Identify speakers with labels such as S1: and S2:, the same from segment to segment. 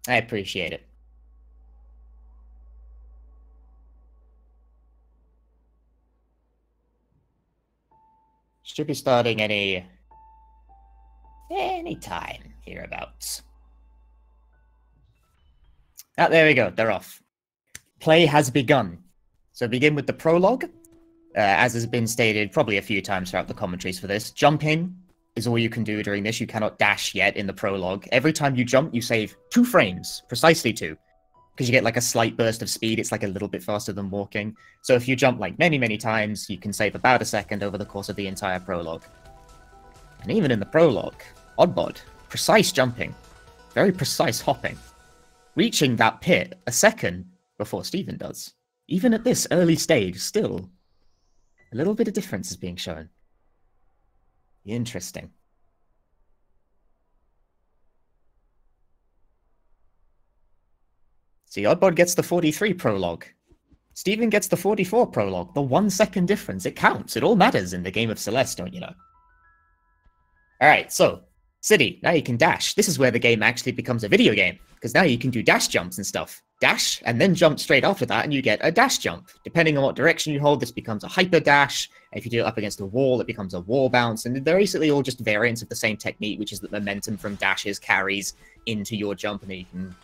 S1: I appreciate it. Should be starting any time hereabouts. Ah, there we go. They're off. Play has begun. So begin with the prologue. As has been stated probably a few times throughout the commentaries for this, jumping is all you can do during this. You cannot dash yet in the prologue. Every time you jump, you save 2 frames, precisely 2, because you get like a slight burst of speed. It's like a little bit faster than walking. So if you jump like many times, you can save about a second over the course of the entire prologue. And even in the prologue, OddBod, precise jumping, very precise hopping, reaching that pit a second before Steven does. Even at this early stage, still, a little bit of difference is being shown. Interesting. See, OddBod gets the 43 prologue. Steven gets the 44 prologue. The 1 second difference, it counts. It all matters in the game of Celeste, don't you know? Alright, so, City, now you can dash. This is where the game actually becomes a video game, because now you can do dash jumps and stuff. Dash, and then jump straight after that, and you get a dash jump. Depending on what direction you hold, this becomes a hyper dash. If you do it up against a wall, it becomes a wall bounce. And they're basically all just variants of the same technique, which is that momentum from dashes carries into your jump, and then you can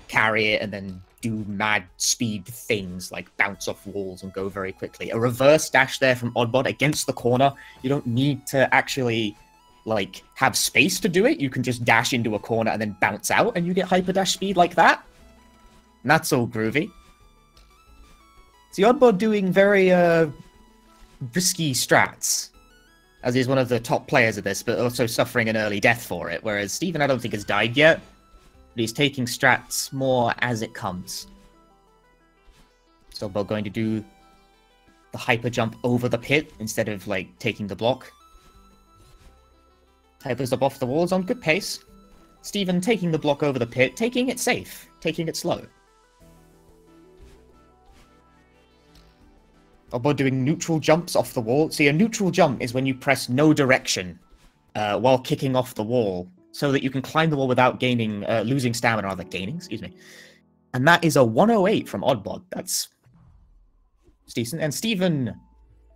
S1: carry it and then do mad speed things like bounce off walls and go very quickly. A reverse dash there from OddBod against the corner. You don't need to actually like have space to do it. You can just dash into a corner and then bounce out, and you get hyper dash speed like that. And that's all groovy. See, OddBod doing very risky strats, as he's one of the top players of this, but also suffering an early death for it, whereas Steven I don't think has died yet, but he's taking strats more as it comes. So OddBod going to do the hyper jump over the pit instead of like taking the block. Hypers up off the walls on good pace. Steven taking the block over the pit, taking it safe, taking it slow. OddBod doing neutral jumps off the wall. See, a neutral jump is when you press no direction while kicking off the wall, so that you can climb the wall without gaining, losing stamina, or gaining, excuse me. And that is a 108 from OddBod. That's decent. And Steven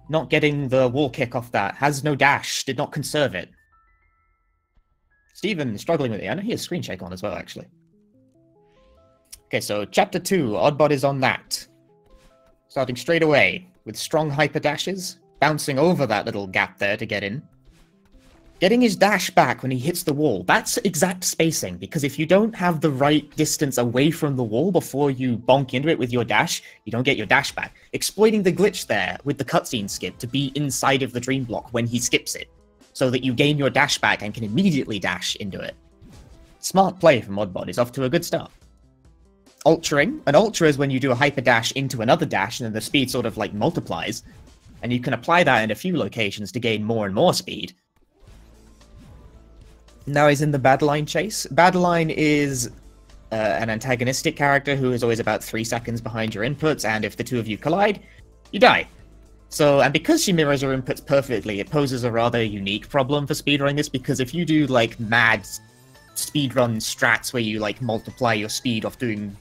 S1: not getting the wall kick off that, has no dash, did not conserve it. Steven struggling with it. I know he has screen shake on as well, actually. Okay, so chapter 2, OddBod is on that. Starting straight away with strong hyper dashes, bouncing over that little gap there to get in. Getting his dash back when he hits the wall. That's exact spacing, because if you don't have the right distance away from the wall before you bonk into it with your dash, you don't get your dash back. Exploiting the glitch there with the cutscene skip to be inside of the dream block when he skips it, so that you gain your dash back and can immediately dash into it. Smart play from OddBod. He's off to a good start. Ultraing. An ultra is when you do a hyper dash into another dash, and then the speed sort of like multiplies. And you can apply that in a few locations to gain more and more speed. Now he's in the Badline chase. Badline is an antagonistic character who is always about 3 seconds behind your inputs, and if the two of you collide, you die. So, and because she mirrors your inputs perfectly, it poses a rather unique problem for speedrunning this, because if you do like mad speedrun strats where you like multiply your speed off doing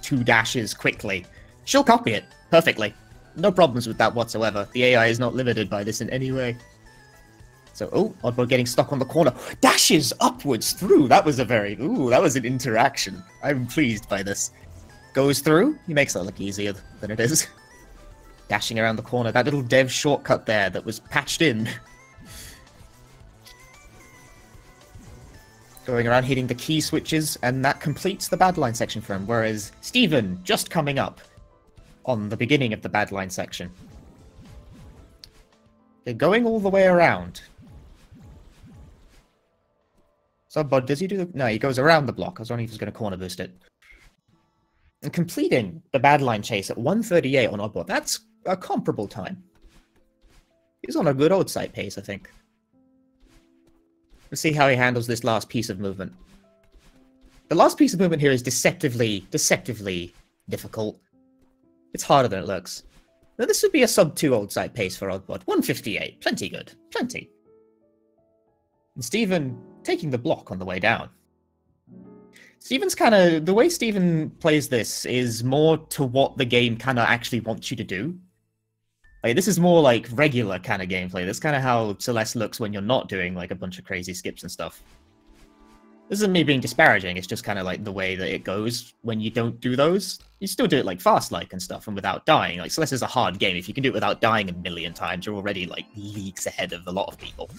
S1: 2 dashes quickly, she'll copy it perfectly. No problems with that whatsoever. The AI is not limited by this in any way. So, oh, OddBod getting stuck on the corner. Dashes upwards through. That was a very, that was an interaction. I'm pleased by this. Goes through. He makes it look easier than it is. Dashing around the corner. That little dev shortcut there that was patched in. Going around hitting the key switches, and that completes the Badline section for him, whereas Steven just coming up on the beginning of the Badline section. They're going all the way around. So, OddBod, does he do the... No, he goes around the block. I was wondering if he was going to corner boost it. And completing the Badline chase at 1:38 on OddBod. That's a comparable time. He's on a good old site pace, I think. Let's see how he handles this last piece of movement. The last piece of movement here is deceptively difficult. It's harder than it looks. Now, this would be a sub-2 old site pace for OddBod. 1:58. Plenty good. Plenty. And Steven taking the block on the way down. Steven's kind of... The way Steven plays this is more to what the game kind of actually wants you to do. Like, this is more like regular kind of gameplay. That's kind of how Celeste looks when you're not doing like a bunch of crazy skips and stuff. This isn't me being disparaging, it's just kind of like the way that it goes when you don't do those. You still do it like fast-like and stuff and without dying. Like, Celeste is a hard game. If you can do it without dying a million times, you're already like leagues ahead of a lot of people.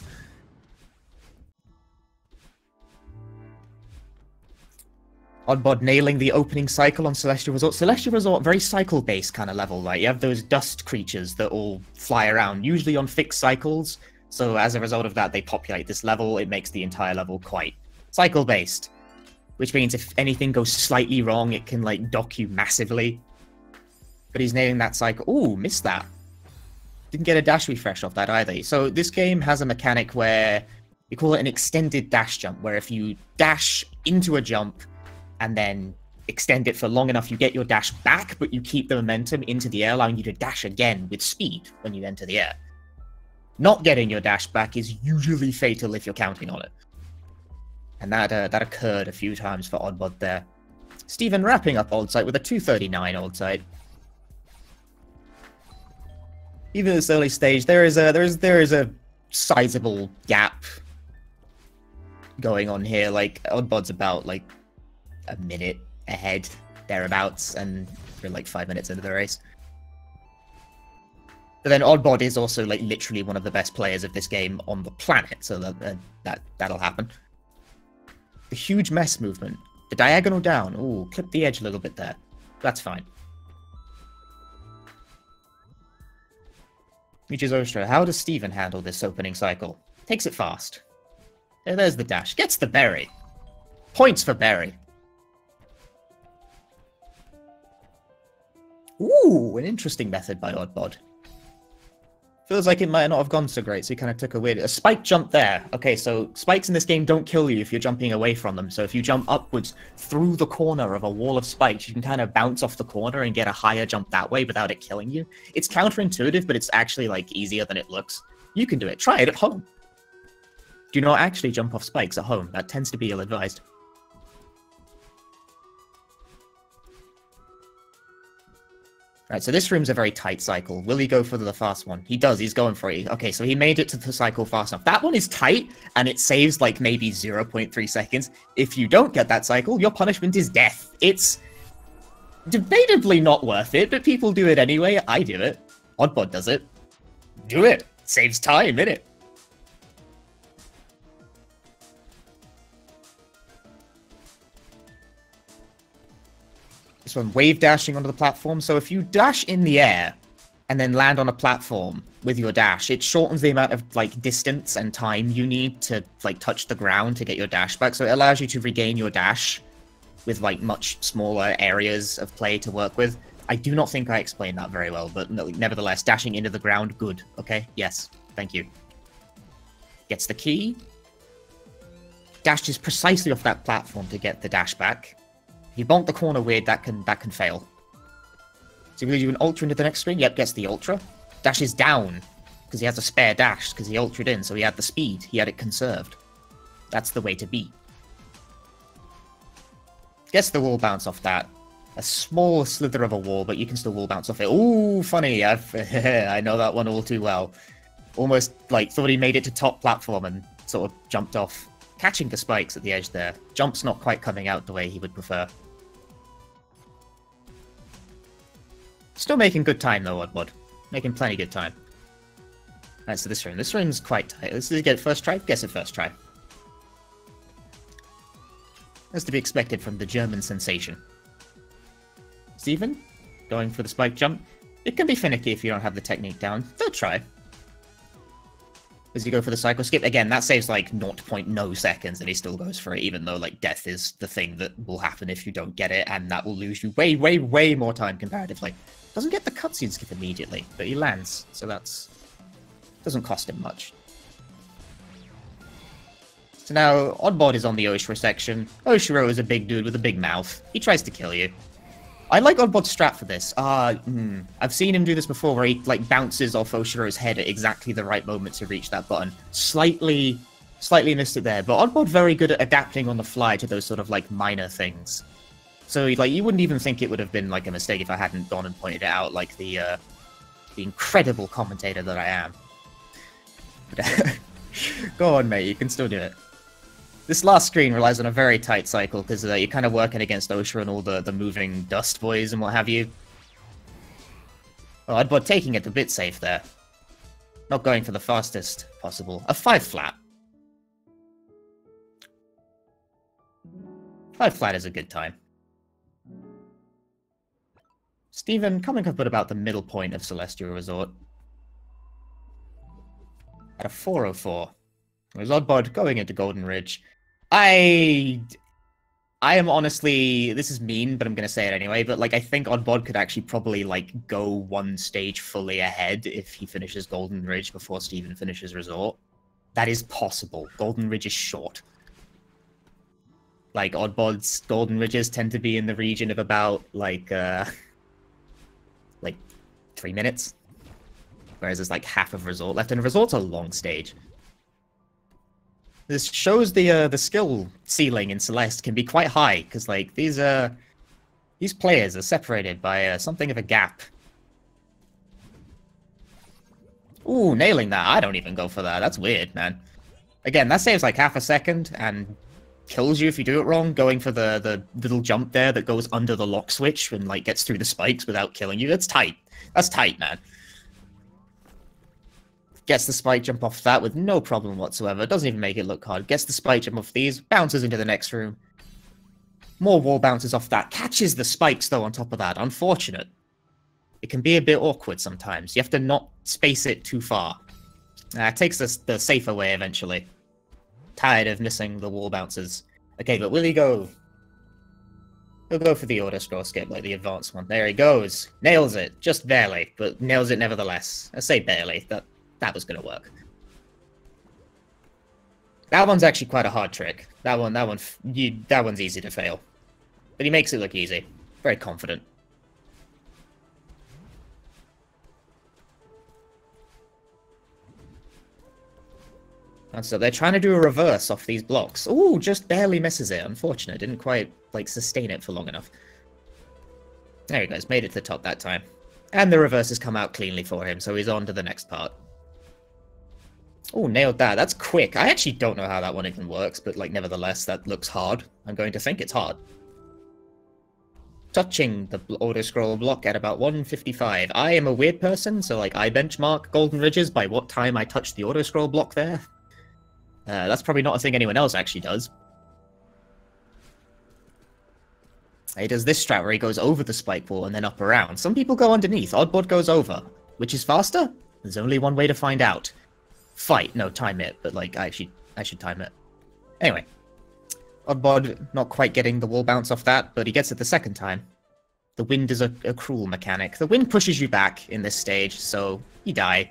S1: OddBod nailing the opening cycle on Celestial Resort. Celestial Resort, very cycle-based kind of level. Like, you have those dust creatures that all fly around, usually on fixed cycles. So as a result of that, they populate this level. It makes the entire level quite cycle-based. Which means if anything goes slightly wrong, it can, like, dock you massively. But he's nailing that cycle. Ooh, missed that. Didn't get a dash refresh off that either. So this game has a mechanic where you call it an extended dash jump, where if you dash into a jump and then extend it for long enough, you get your dash back, but you keep the momentum into the air, allowing you to dash again with speed when you enter the air. Not getting your dash back is usually fatal if you're counting on it. And that occurred a few times for OddBod there. Steven wrapping up old site with a 239 old site. Even at this early stage, there is a sizable gap going on here. Like, OddBod's about like a minute ahead, thereabouts, and we're like 5 minutes into the race. But then OddBod is also like literally one of the best players of this game on the planet, so that'll happen. The huge mess movement, the diagonal down. Ooh, clip the edge a little bit there. That's fine. Reaches Ostra. How does Steven handle this opening cycle? Takes it fast. There's the dash. Gets the berry. Points for berry. Ooh, an interesting method by OddBod. Feels like it might not have gone so great, so he kind of took a weird... A spike jump there. Okay, so spikes in this game don't kill you if you're jumping away from them. So if you jump upwards through the corner of a wall of spikes, you can kind of bounce off the corner and get a higher jump that way without it killing you. It's counterintuitive, but it's actually, like, easier than it looks. You can do it. Try it at home. Do not actually jump off spikes at home. That tends to be ill-advised. Right, so this room's a very tight cycle. Will he go for the fast one? He does, he's going for it. Okay, so he made it to the cycle fast enough. That one is tight, and it saves, like, maybe 0.3 seconds. If you don't get that cycle, your punishment is death. It's debatably not worth it, but people do it anyway. I do it. OddBod does it. Do it. Saves time, innit? This one, wave dashing onto the platform. So if you dash in the air and then land on a platform with your dash, it shortens the amount of like distance and time you need to like touch the ground to get your dash back. So it allows you to regain your dash with like much smaller areas of play to work with. I do not think I explained that very well, but nevertheless, dashing into the ground, good. Okay, yes, thank you. Gets the key. Dashes precisely off that platform to get the dash back. If you bonk the corner weird, that can fail. So will you do an ultra into the next screen? Yep, gets the ultra. Dashes down, because he has a spare dash, because he ultra'd in, so he had the speed. He had it conserved. That's the way to be. Gets the wall bounce off that. A small slither of a wall, but you can still wall bounce off it. Ooh, funny. I know that one all too well. Almost, like, thought he made it to top platform and sort of jumped off. Catching the spikes at the edge there. Jump's not quite coming out the way he would prefer. Still making good time, though, OddBod. Making plenty good time. Alright, so this room. This room's quite tight. Let's get it first try. Guess it first try. As to be expected from the German sensation. Steven, going for the spike jump. It can be finicky if you don't have the technique down. Third try. As you go for the cycle skip, again, that saves like 0.0 seconds and he still goes for it, even though like death is the thing that will happen if you don't get it, and that will lose you way, way, way more time comparatively. Doesn't get the cutscene skip immediately, but he lands, so that's... doesn't cost him much. So now, OddBod is on the Oshiro section. Oshiro is a big dude with a big mouth. He tries to kill you. I like OddBod's strat for this. I've seen him do this before, where he like bounces off Oshiro's head at exactly the right moment to reach that button. Slightly Slightly missed it there, but OddBod very good at adapting on the fly to those sort of, like, minor things. So, like, you wouldn't even think it would have been, like, a mistake if I hadn't gone and pointed it out, like the incredible commentator that I am. But, go on, mate, you can still do it. This last screen relies on a very tight cycle, because you're kind of working against OSHA and all the moving dust boys and what have you. Oh, OddBod taking it a bit safe there. Not going for the fastest possible. A 5 flat. 5 flat is a good time. Steven coming up at about the middle point of Celestial Resort. At a 404. There's OddBod going into Golden Ridge. I am honestly... This is mean, but I'm going to say it anyway. But, like, I think OddBod could actually probably, like, go one stage fully ahead if he finishes Golden Ridge before Steven finishes Resort. That is possible. Golden Ridge is short. Like, OddBod's Golden Ridges tend to be in the region of about, like 3 minutes. Whereas there's, like, half of Resort left, and Resort's a long stage. This shows the skill ceiling in Celeste can be quite high, because, like, these players are separated by something of a gap. Ooh, nailing that. I don't even go for that. That's weird, man. Again, that saves, like, half a second, and kills you if you do it wrong, going for the little jump there that goes under the lock switch and, like, gets through the spikes without killing you. That's tight. That's tight, man. Gets the spike jump off that with no problem whatsoever. Doesn't even make it look hard. Gets the spike jump off these. Bounces into the next room. More wall bounces off that. Catches the spikes, though, on top of that. Unfortunate. It can be a bit awkward sometimes. You have to not space it too far. It takes the safer way eventually. Tired of missing the wall bounces. Okay, but will he go? He'll go for the auto scroll skip, like the advanced one. There he goes. Nails it. Just barely, but nails it nevertheless. I say barely. That was going to work. That one's actually quite a hard trick. That one's easy to fail. But he makes it look easy. Very confident. And so they're trying to do a reverse off these blocks. Ooh, just barely misses it. Unfortunate. Didn't quite, like, sustain it for long enough. There he goes. Made it to the top that time. And the reverse has come out cleanly for him, so he's on to the next part. Oh, nailed that. That's quick. I actually don't know how that one even works, but, like, nevertheless, that looks hard. I'm going to think it's hard. Touching the auto-scroll block at about 155. I am a weird person, so, like, I benchmark Golden Ridges by what time I touch the auto-scroll block there. That's probably not a thing anyone else actually does. He does this strat where he goes over the spike wall and then up around. Some people go underneath. OddBod goes over. Which is faster? There's only one way to find out. Fight. No, time it. But, like, I should time it. Anyway. OddBod not quite getting the wall bounce off that, but he gets it the second time. The wind is a cruel mechanic. The wind pushes you back in this stage, so you die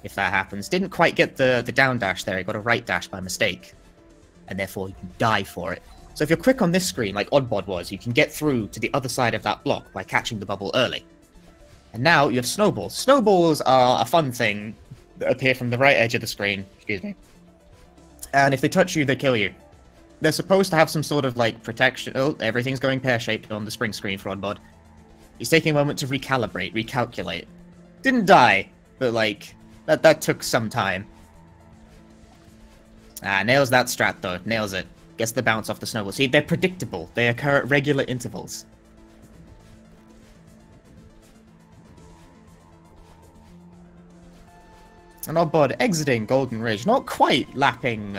S1: if that happens. Didn't quite get the down dash there. He got a right dash by mistake. And therefore, you die for it. So if you're quick on this screen, like OddBod was, you can get through to the other side of that block by catching the bubble early. And now you have snowballs. Snowballs are a fun thing that appear from the right edge of the screen. Excuse me. And if they touch you, they kill you. They're supposed to have some sort of, like, protection. Oh, everything's going pear-shaped on the spring screen for OddBod. He's taking a moment to recalibrate, recalculate. Didn't die, but, like, that took some time. Nails that strat, though. Nails it. Gets the bounce off the snowball. See, they're predictable. They occur at regular intervals. And OddBod exiting Golden Ridge. Not quite lapping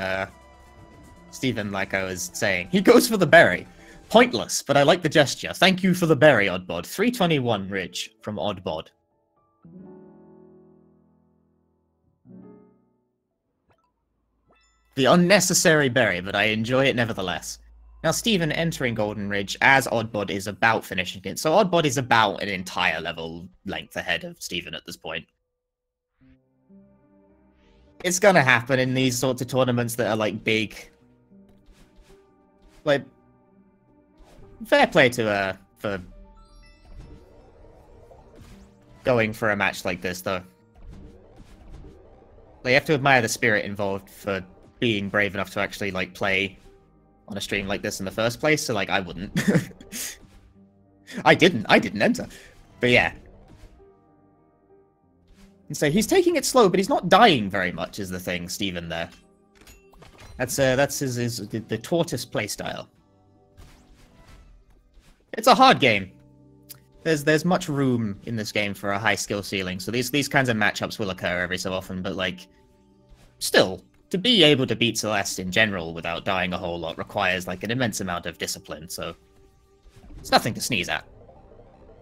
S1: Steven, like I was saying. He goes for the berry. Pointless, but I like the gesture. Thank you for the berry, OddBod. 321 Ridge from OddBod. The unnecessary berry, but I enjoy it nevertheless. Now, Steven entering Golden Ridge as OddBod is about finishing it. So OddBod is about an entire level length ahead of Steven at this point. It's gonna happen in these sorts of tournaments that are, like, big. Like, fair play to, for going for a match like this, though. Like, you have to admire the spirit involved for being brave enough to actually, like, play on a stream like this in the first place, so, like, I wouldn't. I didn't enter. But yeah. And so he's taking it slow, but he's not dying very much, is the thing, Steven, there. That's the tortoise playstyle. It's a hard game. There's much room in this game for a high skill ceiling, so these kinds of matchups will occur every so often, but, like, still, to be able to beat Celeste in general without dying a whole lot requires, like, an immense amount of discipline, so it's nothing to sneeze at.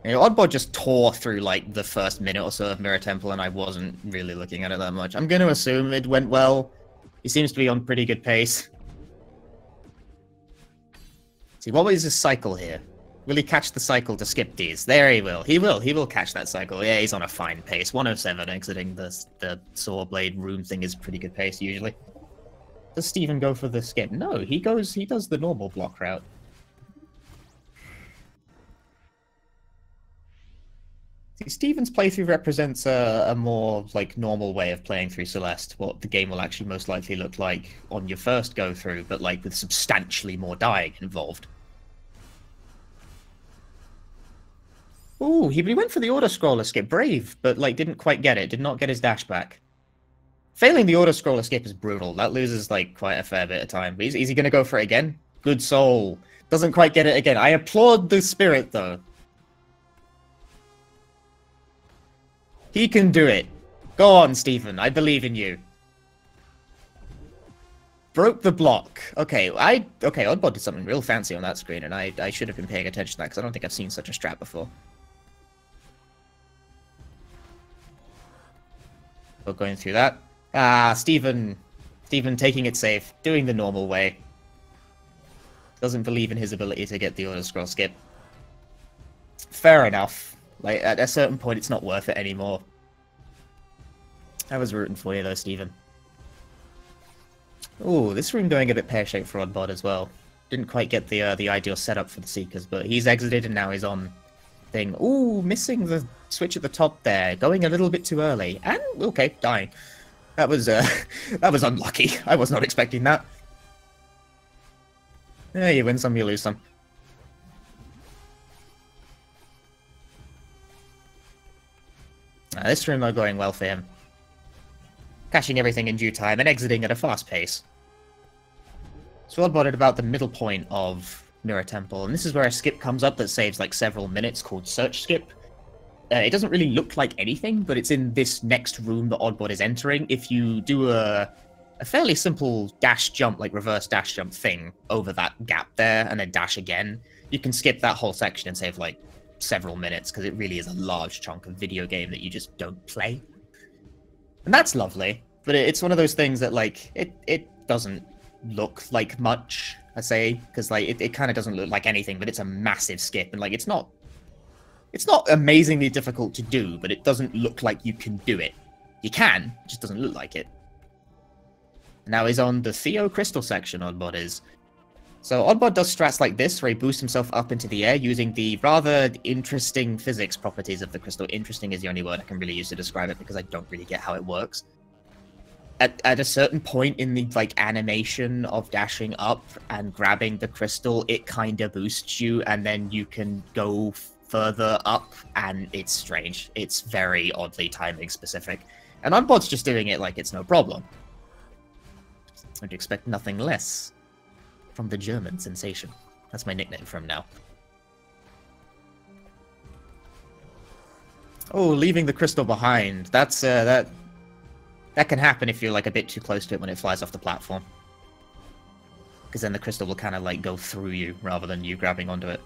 S1: You know, OddBod just tore through, like, the first minute or so of Mirror Temple, and I wasn't really looking at it that much. I'm going to assume it went well. He seems to be on pretty good pace. See, what was his cycle here? Will he catch the cycle to skip these? There he will. He will catch that cycle. Yeah, he's on a fine pace. 107 exiting the saw blade room thing is pretty good pace usually. Does Steven go for the skip? No, he does the normal block route. See, Steven's playthrough represents a more, like, normal way of playing through Celeste, what the game will actually most likely look like on your first go-through, but, like, with substantially more dying involved. Ooh, he went for the auto-scroller skip. Brave, but, like, didn't quite get it. Did not get his dash back. Failing the auto-scroller skip is brutal. That loses, like, quite a fair bit of time. But is he going to go for it again? Good soul. Doesn't quite get it again. I applaud the spirit, though. He can do it. Go on, Steven. I believe in you. Broke the block. Okay, OddBod did something real fancy on that screen, and I should have been paying attention to that, because I don't think I've seen such a strat before. We're going through that. Ah, Steven taking it safe, doing the normal way. Doesn't believe in his ability to get the auto-scroll skip. Fair enough. Like, at a certain point, it's not worth it anymore. I was rooting for you, though, Steven. Ooh, this room going a bit pear-shaped for OddBod as well. Didn't quite get the ideal setup for the Seekers, but he's exited and now he's on thing. Ooh, missing the switch at the top there. Going a little bit too early. And, okay, dying. That was unlucky. I was not expecting that. Yeah, you win some, you lose some. This room are going well for him. Catching everything in due time and exiting at a fast pace. So OddBod at about the middle point of Mirror Temple, and this is where a skip comes up that saves like several minutes called Search Skip. It doesn't really look like anything, but it's in this next room that OddBod is entering. If you do a fairly simple dash jump, like reverse dash jump thing over that gap there, and then dash again, you can skip that whole section and save like several minutes, because it really is a large chunk of video game that you just don't play. And that's lovely, but it's one of those things that, like, it doesn't look like much, I say, because, like, it kind of doesn't look like anything, but it's a massive skip, and, like, it's not amazingly difficult to do, but it doesn't look like you can do it. You can, it just doesn't look like it. And now he's on the Theo Crystal section, OddBod is. So OddBod does strats like this, where he boosts himself up into the air using the rather interesting physics properties of the crystal. Interesting is the only word I can really use to describe it, because I don't really get how it works. At a certain point in the, like, animation of dashing up and grabbing the crystal, it kind of boosts you, and then you can go further up, and it's strange. It's very oddly timing specific. And OddBod's just doing it like it's no problem. I'd expect nothing less from the German sensation. That's my nickname for him now. Oh, leaving the crystal behind. That's that can happen if you're like a bit too close to it when it flies off the platform. Because then the crystal will kind of like go through you rather than you grabbing onto it.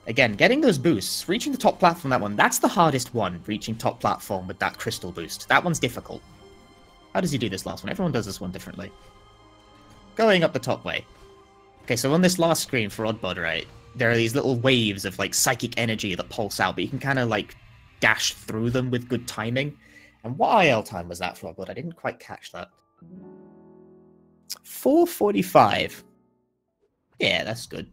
S1: Again, getting those boosts, reaching the top platform, that one, that's the hardest one, reaching top platform with that crystal boost. That one's difficult. How does he do this last one? Everyone does this one differently. Going up the top way. Okay, so on this last screen for OddBod, right, there are these little waves of, like, psychic energy that pulse out, but you can kind of, like, dash through them with good timing. And what IL time was that for OddBod? I didn't quite catch that. 4:45. Yeah, that's good.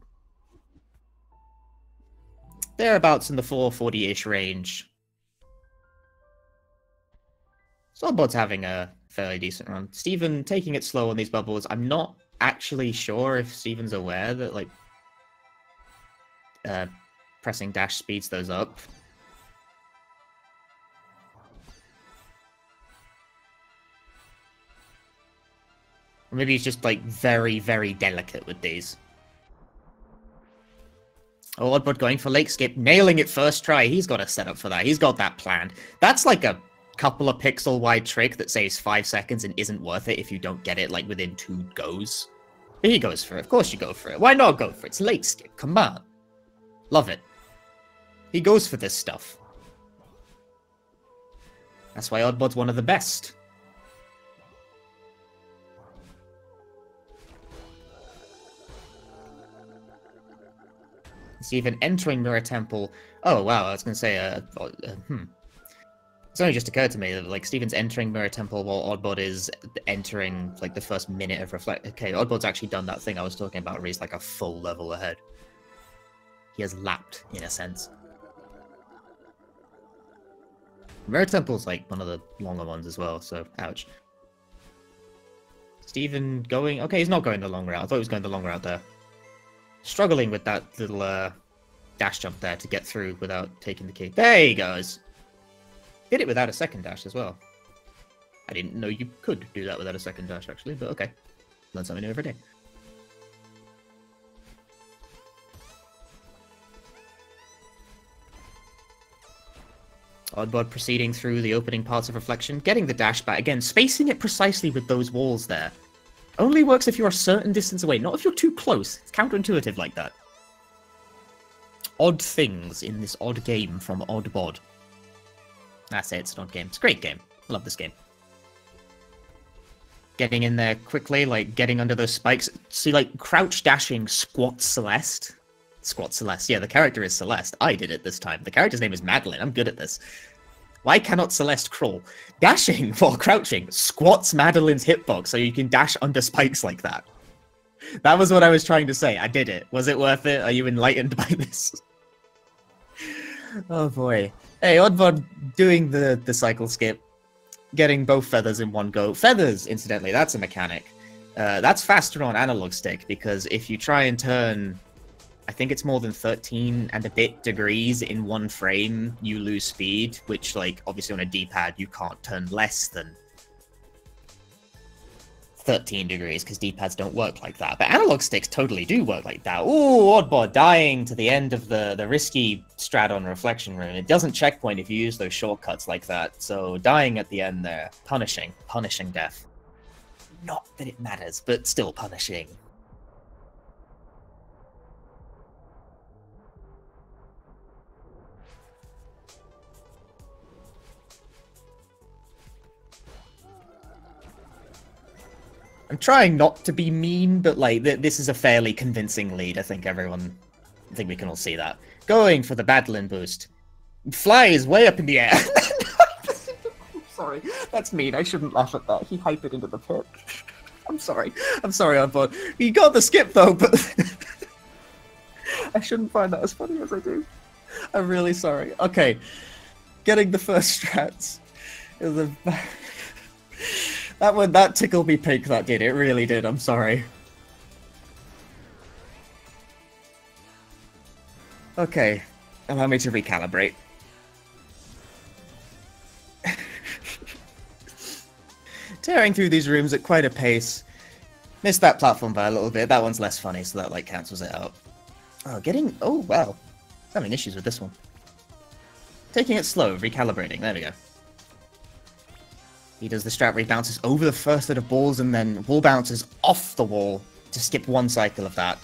S1: Thereabouts in the 4:40-ish range. So OddBod's having a fairly decent run. Steven taking it slow on these bubbles. I'm not actually sure if Steven's aware that, like, pressing dash speeds those up. Or maybe he's just, like, very, very delicate with these. Oh, OddBod going for lake skip, nailing it first try. He's got a setup for that. He's got that planned. That's like a couple of pixel wide trick that saves 5 seconds and isn't worth it if you don't get it, like, within 2 goes. But he goes for it. Of course you go for it. Why not go for it? It's lake skip. Come on. Love it. He goes for this stuff. That's why OddBod's one of the best. It's even entering Mirror Temple. Oh, wow, I was going to say, It's only just occurred to me that, like, Steven's entering Mirror Temple while OddBod is entering, like, the first minute of Reflect. Okay, OddBod's actually done that thing I was talking about where he's, like, a full level ahead. He has lapped, in a sense. Mirror Temple's, like, one of the longer ones as well, so, ouch. Steven going... Okay, he's not going the long route. I thought he was going the long route there. Struggling with that little dash jump there to get through without taking the key. There he goes. Did it without a second dash as well. I didn't know you could do that without a second dash, actually, but okay. Learn something new every day. OddBod proceeding through the opening parts of Reflection, getting the dash back. Again, spacing it precisely with those walls there. Only works if you're a certain distance away, not if you're too close. It's counterintuitive like that. Odd things in this odd game from OddBod. That's it, it's an odd game. It's a great game. I love this game. Getting in there quickly, like getting under those spikes. See, like, crouch dashing squat Celeste. Squat Celeste. Yeah, the character is Celeste. I did it this time. The character's name is Madeline. I'm good at this. Why cannot Celeste crawl? Dashing while crouching squats Madeline's hitbox so you can dash under spikes like that. That was what I was trying to say. I did it. Was it worth it? Are you enlightened by this? Oh boy. Hey, OddBod doing the cycle skip. Getting both feathers in one go. Feathers, incidentally, that's a mechanic. That's faster on analog stick, because if you try and turn... I think it's more than 13 and a bit degrees in one frame, you lose speed, which, like, obviously on a D-pad, you can't turn less than 13 degrees, because D-pads don't work like that. But analog sticks totally do work like that. Ooh, OddBod dying to the end of the risky strat on Reflection Rune. It doesn't checkpoint if you use those shortcuts like that, so dying at the end there. Punishing death. Not that it matters, but still punishing. I'm trying not to be mean, but, like, this is a fairly convincing lead. I think we can all see that. Going for the Madeline boost. Flies way up in the air. I'm sorry. That's mean. I shouldn't laugh at that. He hyped it into the pit. I'm sorry. I'm sorry, OddBod. He got the skip, though, but... I shouldn't find that as funny as I do. I'm really sorry. Okay. Getting the first strats. It was a... That tickled me pink, that did. It really did. I'm sorry. Okay. Allow me to recalibrate. Tearing through these rooms at quite a pace. Missed that platform by a little bit. That one's less funny, so that, like, cancels it out. Oh, getting... Oh, wow. Having issues with this one. Taking it slow, recalibrating. There we go. He does the strat where he bounces over the first set of balls and then wall bounces off the wall to skip one cycle of that.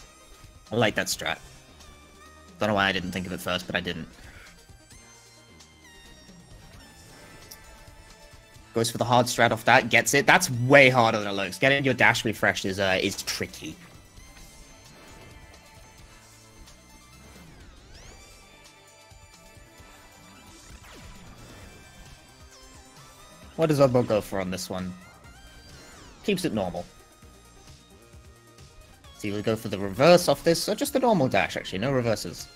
S1: I like that strat. Don't know why I didn't think of it first, but I didn't. Goes for the hard strat off that, gets it. That's way harder than it looks. Getting your dash refreshed is tricky. What does OddBod go for on this one? Keeps it normal. So you would go for the reverse off this, or just the normal dash, actually, no reverses.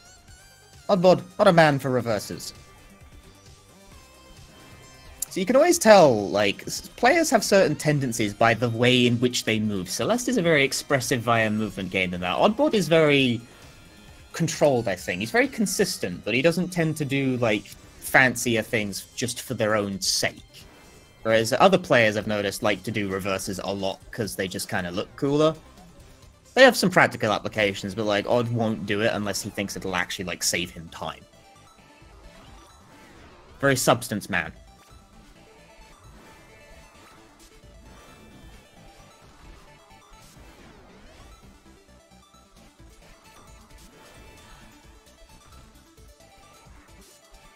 S1: OddBod, not a man for reverses. So So you can always tell, like, players have certain tendencies by the way in which they move. Celeste is a very expressive via movement game than that. OddBod is very controlled, I think. He's very consistent, but he doesn't tend to do, like, fancier things just for their own sake. Whereas other players, I've noticed, like to do reverses a lot because they just kind of look cooler. They have some practical applications, but, like, Odd won't do it unless he thinks it'll actually, like, save him time. Very substance man.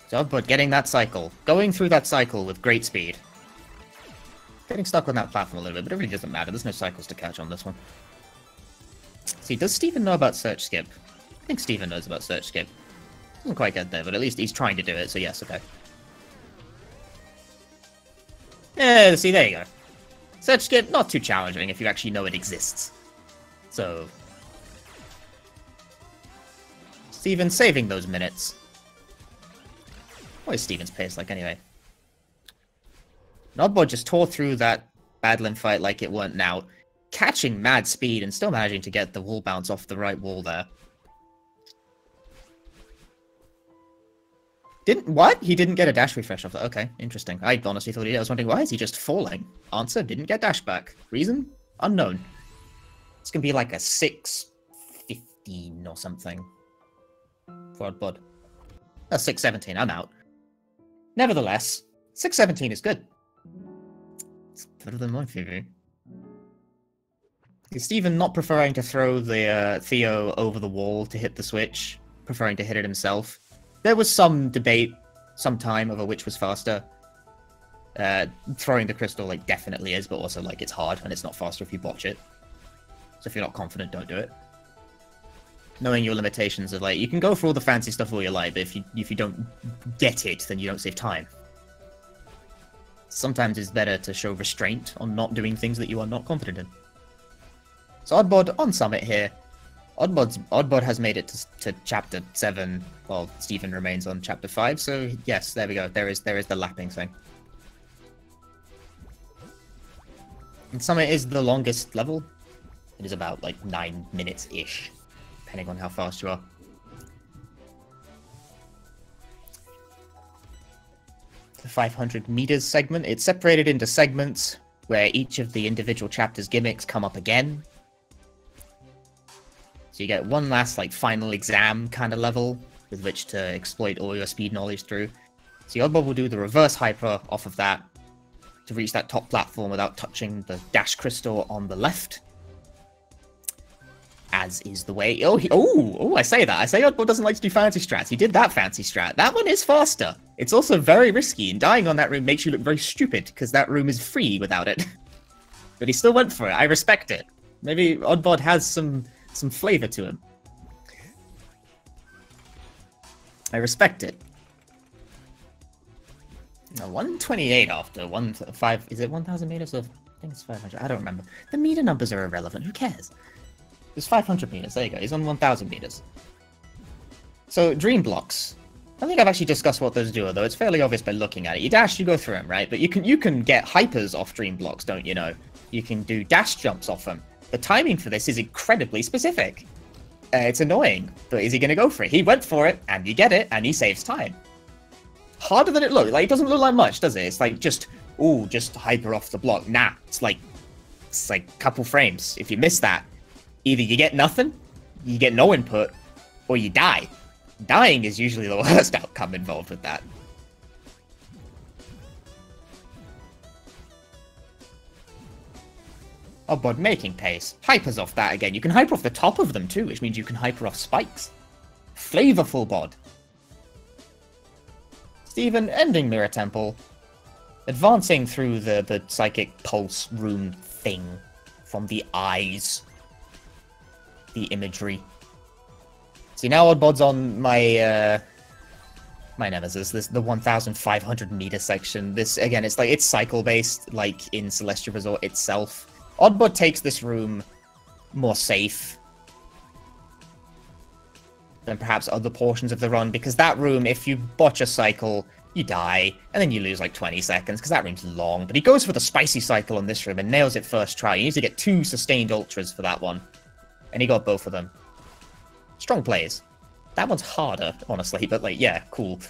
S1: So, but getting that cycle. Going through that cycle with great speed. Getting stuck on that platform a little bit, but it really doesn't matter. There's no cycles to catch on this one. See, does Steven know about search skip? I think Steven knows about search skip. Doesn't quite get there, but at least he's trying to do it, so yes, okay. Yeah, see, there you go. Search skip, not too challenging if you actually know it exists. So... Steven saving those minutes. What is Steven's pace like, anyway? OddBod just tore through that Badland fight like it weren't now, catching mad speed and still managing to get the wall bounce off the right wall there. What? He didn't get a dash refresh off that. Okay, interesting. I honestly thought he did. I was wondering, why is he just falling? Answer, didn't get dash back. Reason? Unknown. It's gonna be like a 6:15 or something for OddBod. That's 6:17. I'm out. Nevertheless, 6:17 is good. It's better than my TV. Is Steven not preferring to throw the Theo over the wall to hit the switch, preferring to hit it himself? There was some debate sometime over which was faster. Throwing the crystal, like, definitely is, but also, like, it's hard, and it's not faster if you botch it. So if you're not confident, don't do it. Knowing your limitations of, like, you can go for all the fancy stuff all you like, but if you don't get it, then you don't save time. Sometimes it's better to show restraint on not doing things that you are not confident in. So OddBod on Summit here. OddBod has made it to Chapter 7, while Steven remains on Chapter 5, so yes, there we go. There is the lapping thing. And Summit is the longest level. It is about, like, 9 minutes-ish, depending on how fast you are. The 500 meters segment. It's separated into segments where each of the individual chapters' gimmicks come up again. So you get one last, like, final exam kind of level with which to exploit all your speed knowledge through. So OddBod will do the reverse hyper off of that to reach that top platform without touching the dash crystal on the left. As is the way... I say that. I say OddBod doesn't like to do fancy strats. He did that fancy strat. That one is faster. It's also very risky, and dying on that room makes you look very stupid, because that room is free without it. But he still went for it. I respect it. Maybe OddBod has some flavor to him. I respect it. Now, 128 after 5... Is it 1,000 meters? Or I think it's 500. I don't remember. The meter numbers are irrelevant. Who cares? There's 500 meters. There you go. He's on 1,000 meters. So, dream blocks. I don't think I've actually discussed what those do, although it's fairly obvious by looking at it. You dash, you go through them, right? But you can get hypers off dream blocks, don't you know? You can do dash jumps off them. The timing for this is incredibly specific. It's annoying, but is he going to go for it? He went for it, and you get it, and he saves time. Harder than it looks. Like, it doesn't look like much, does it? It's like just hyper off the block. Nah, it's like a couple frames. If you miss that, either you get nothing, you get no input, or you die. Dying is usually the worst outcome involved with that. OddBod making pace. Hypers off that again. You can hyper off the top of them too, which means you can hyper off spikes. Flavorful bod. Steven ending Mirror Temple. Advancing through the psychic pulse rune thing from the eyes. The imagery. See, now OddBod's on my my nemesis, the 1,500 meter section. This, again, it's cycle based, like in Celestial Resort itself. OddBod takes this room more safe than perhaps other portions of the run, because that room, if you botch a cycle, You die, and then you lose like 20 seconds, because that room's long. But he goes for the spicy cycle on this room and nails it first try. You need to get 2 sustained ultras for that one. And he got both of them. Strong plays. That one's harder, honestly, but like, yeah, cool.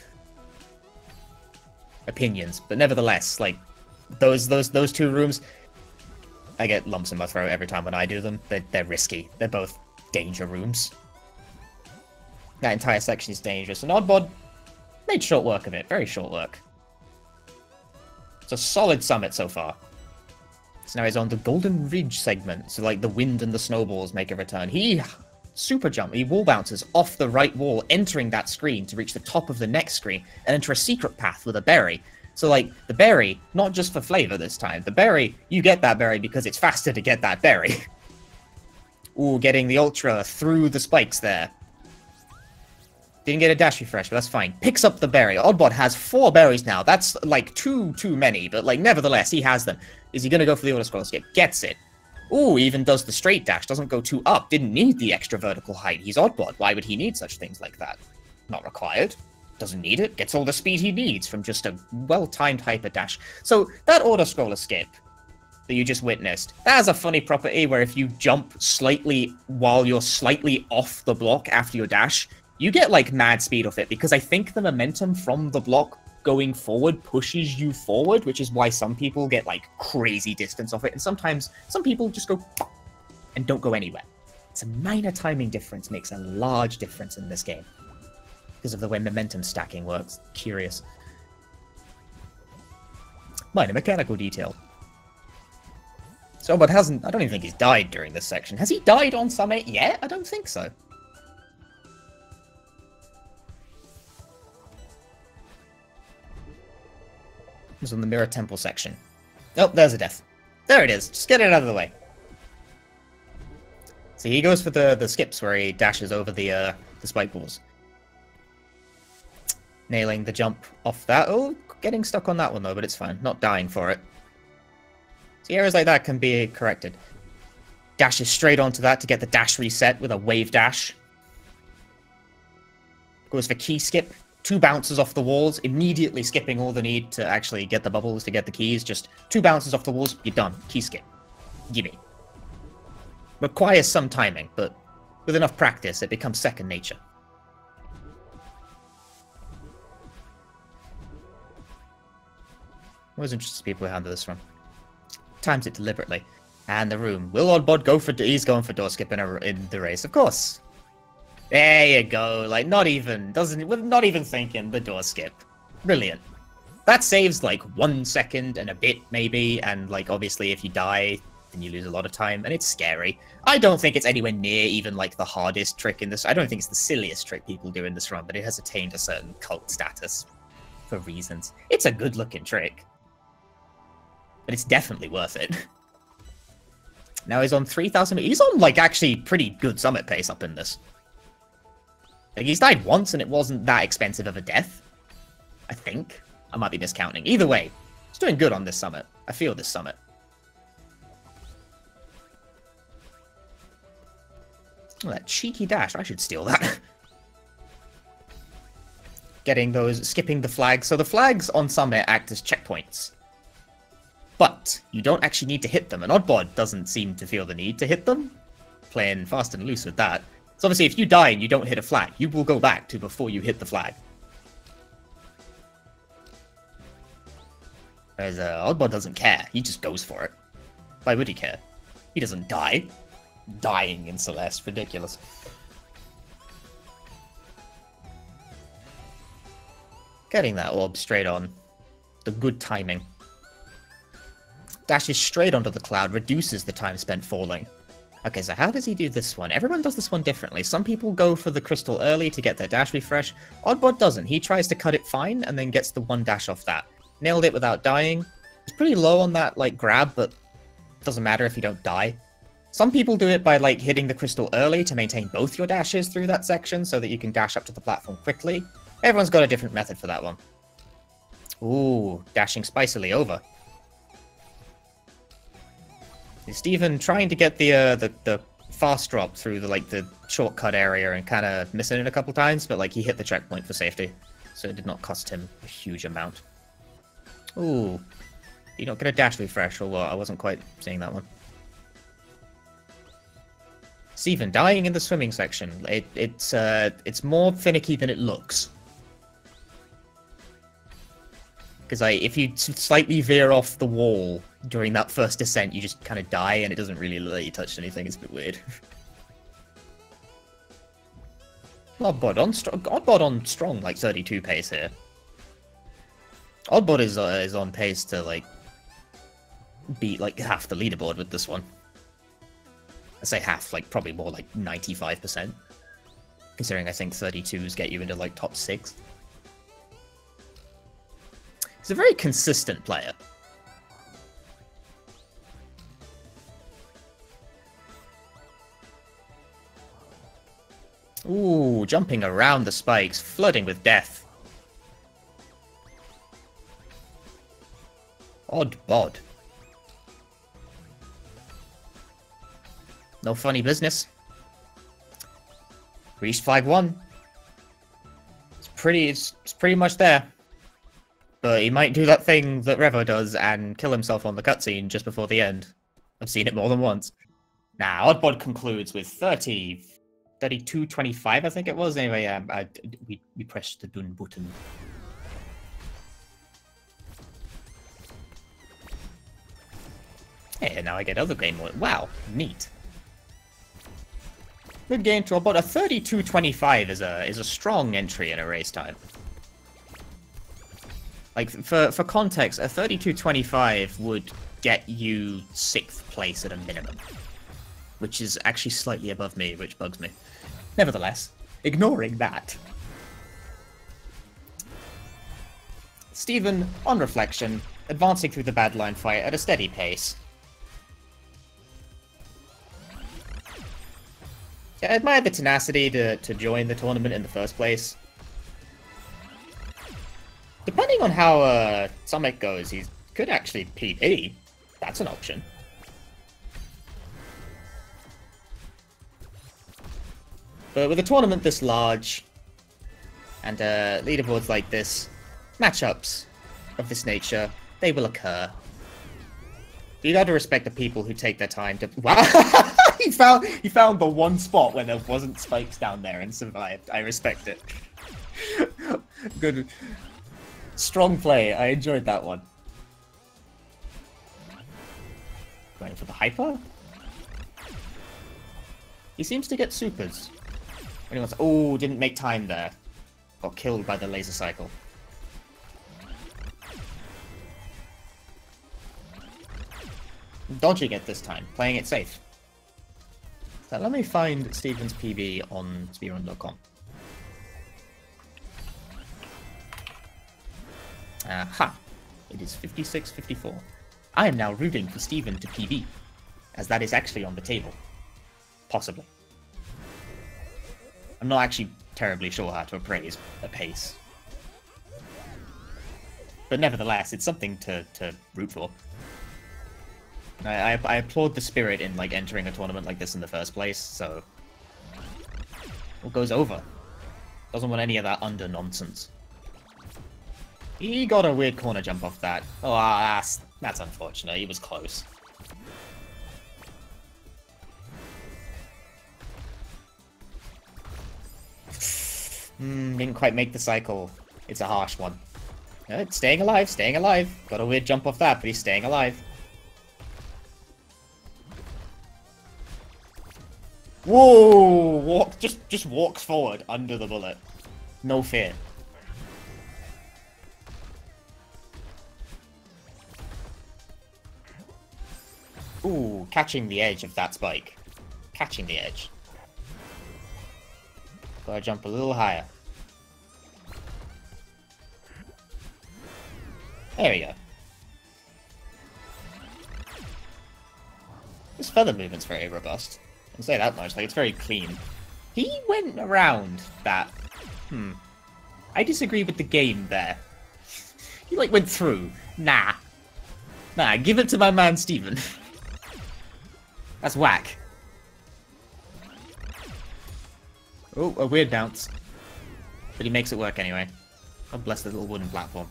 S1: Opinions. But nevertheless, like, those 2 rooms, I get lumps in my throat every time when I do them. They're risky. They're both danger rooms. That entire section is dangerous. And OddBod made short work of it. Very short work. It's a solid summit so far. So now he's on the Golden Ridge segment. So like the wind and the snowballs make a return. He super jump. He wall bounces off the right wall, entering that screen to reach the top of the next screen and enter a secret path with a berry. So like the berry, not just for flavor this time. The berry, you get that berry because it's faster to get that berry. Ooh, getting the ultra through the spikes there. Didn't get a dash refresh, but that's fine. Picks up the berry. OddBod has 4 berries now. That's like too many, but like nevertheless, he has them. Is he going to go for the auto-scroll skip? Gets it. Ooh, even does the straight dash. Doesn't go too up. Didn't need the extra vertical height. He's OddBod. Why would he need such things like that? Not required. Doesn't need it. Gets all the speed he needs from just a well-timed hyper dash. So that auto-scroll escape that you just witnessed, that has a funny property where if you jump slightly while you're slightly off the block after your dash, you get like mad speed off it, because I think the momentum from the block going forward pushes you forward, which is why some people get like crazy distance off it, and sometimes some people just go and don't go anywhere. It's a minor timing difference, makes a large difference in this game because of the way momentum stacking works. Curious. Minor mechanical detail. So, but I don't even think he's died during this section. Has he died on Summit yet? I don't think so. Was on the Mirror Temple section. Oh, there's a death. There it is. Just get it out of the way. So he goes for the skips where he dashes over the spike balls. Nailing the jump off that. Oh, getting stuck on that one though, but it's fine. Not dying for it. So errors like that can be corrected. Dashes straight onto that to get the dash reset with a wave dash. Goes for key skip. 2 bounces off the walls, immediately skipping all the need to actually get the bubbles to get the keys. Just 2 bounces off the walls, you're done. Key skip. Gimme. Requires some timing, but with enough practice, it becomes second nature. Always interested to people who handle this from. Times it deliberately. And the room. Will OddBod go for... He's going for door skip in the race, of course. There you go. Like, not even thinking the door skip. Brilliant. That saves like 1 second and a bit, maybe. And like, obviously, if you die, then you lose a lot of time. And it's scary. I don't think it's anywhere near even like the hardest trick in this. I don't think it's the silliest trick people do in this run, but it has attained a certain cult status for reasons. It's a good looking trick. But it's definitely worth it. Now he's on 3,000. He's on like actually pretty good summit pace up in this. Like, he's died once, and it wasn't that expensive of a death. I think. I might be miscounting. Either way, he's doing good on this summit. I feel this summit. Oh, that cheeky dash. I should steal that. Getting those, skipping the flags. So the flags on summit act as checkpoints. But you don't actually need to hit them. And OddBod doesn't seem to feel the need to hit them. Playing fast and loose with that. So obviously, if you die and you don't hit a flag, you will go back to before you hit the flag. Whereas OddBod doesn't care. He just goes for it. Why would he care? He doesn't die. Dying in Celeste. Ridiculous. Getting that orb straight on. The good timing. Dashes straight onto the cloud, reduces the time spent falling. Okay, so how does he do this one? Everyone does this one differently. Some people go for the crystal early to get their dash refresh. OddBod doesn't. He tries to cut it fine and then gets the 1 dash off that. Nailed it without dying. It's pretty low on that like grab, but it doesn't matter if you don't die. Some people do it by like hitting the crystal early to maintain both your dashes through that section so that you can dash up to the platform quickly. Everyone's got a different method for that one. Ooh, dashing spicily over. Steven trying to get the fast drop through the shortcut area and kind of missing it a couple times, but like he hit the checkpoint for safety. so it did not cost him a huge amount. Ooh. You don't get a dash refresh, or what? I wasn't quite seeing that one. Steven, dying in the swimming section. It's more finicky than it looks. Because if you slightly veer off the wall during that first descent, you just kind of die, and it doesn't really let you touch anything. It's a bit weird. OddBod on strong, like 32 pace here. OddBod is on pace to like beat like half the leaderboard with this one. I say half, like probably more like 95%. Considering I think 32s get you into like top 6. He's a very consistent player. Ooh, jumping around the spikes, flooding with death. OddBod. No funny business. Reached flag 1. It's pretty much there. But he might do that thing that Revo does and kill himself on the cutscene just before the end. I've seen it more than once. Nah, OddBod concludes with 32.25, I think it was. Anyway, we pressed the done button. Hey, now I get other game mode. Wow, neat. Good game to OddBod. A 32.25 is a strong entry in a race time. Like for context, a 32.25 would get you 6th place at a minimum, which is actually slightly above me, which bugs me. Nevertheless, ignoring that, Steven, on reflection, advancing through the Badline fight at a steady pace. I admire the tenacity to join the tournament in the first place. Depending on how Summit goes, he could actually PB. That's an option. But with a tournament this large, and leaderboards like this, matchups of this nature, they will occur. You gotta respect the people who take their time to... Wow! he found the one spot where there wasn't spikes down there and survived. I respect it. Good. Strong play. I enjoyed that one. Going for the hyper? He seems to get supers. When he wants... Oh, didn't make time there. Got killed by the laser cycle. Dodging it this time. Playing it safe. So let me find Steven's PB on speedrun.com. Aha. It is 56-54. I am now rooting for Steven to PB, as that is actually on the table. Possibly. I'm not actually terribly sure how to appraise a pace. But nevertheless, it's something to root for. I applaud the spirit in like entering a tournament like this in the first place, so... What goes over? Doesn't want any of that under nonsense. He got a weird corner jump off that. Oh, that's unfortunate. He was close. Didn't quite make the cycle. It's a harsh one. It's staying alive, staying alive. Got a weird jump off that, but he's staying alive. Whoa! Just walks forward under the bullet. No fear. Ooh, catching the edge of that spike. Catching the edge. Gotta jump a little higher. There we go. This feather movement's very robust. I'll say that much, like, it's very clean. He went around that. I disagree with the game there. He, like, went through. Nah, give it to my man, Steven. That's whack. Oh, a weird bounce. But he makes it work anyway. God bless the little wooden platform.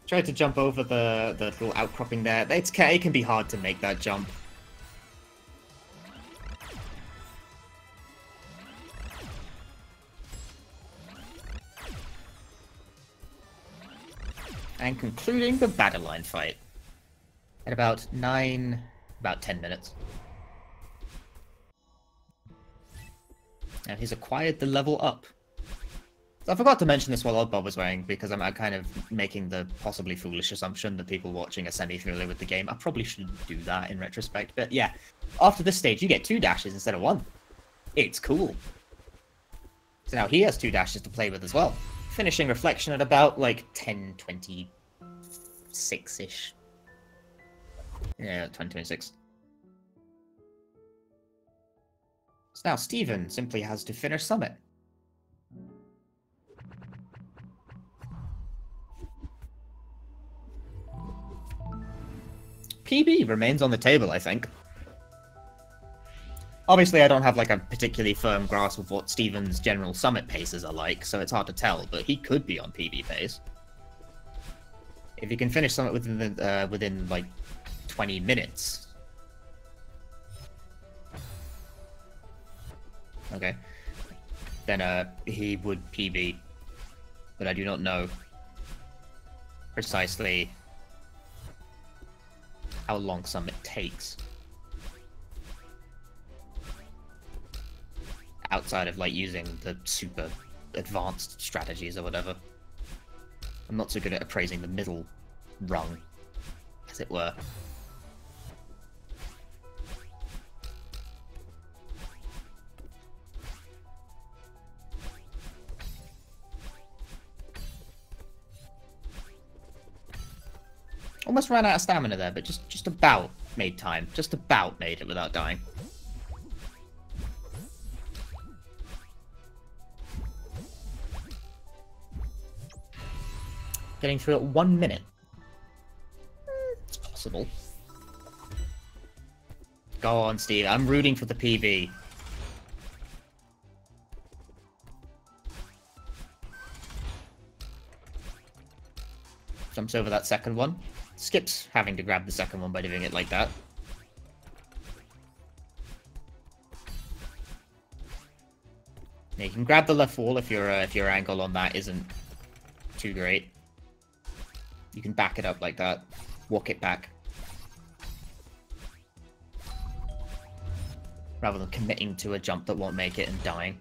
S1: Tried to jump over the little outcropping there. It can be hard to make that jump. And concluding the battle line fight at about 10 minutes. And he's acquired the level up. So I forgot to mention this while OddBod was wearing, because I'm kind of making the possibly foolish assumption that people watching are semi-familiar with the game. I probably shouldn't do that in retrospect, but yeah. After this stage, you get 2 dashes instead of 1. It's cool. So now he has 2 dashes to play with as well. Finishing Reflection at about, like, 10:26-ish. Yeah, 10:26. So now Steven simply has to finish Summit. PB remains on the table, I think. Obviously, I don't have like a particularly firm grasp of what Steven's general Summit paces are like, so it's hard to tell, but he could be on PB pace. If he can finish Summit within like 20 minutes. Okay. Then he would PB. But I do not know precisely how long Summit takes. Outside of, like, using the super advanced strategies or whatever. I'm not so good at appraising the middle rung, as it were. Almost ran out of stamina there, but just about made time. Just about made it without dying. Getting through at 1 minute. It's possible. Go on, Steve. I'm rooting for the PB. Jumps over that second one. Skips having to grab the second one by doing it like that. Now you can grab the left wall if your angle on that isn't too great. You can back it up like that. Walk it back. Rather than committing to a jump that won't make it and dying.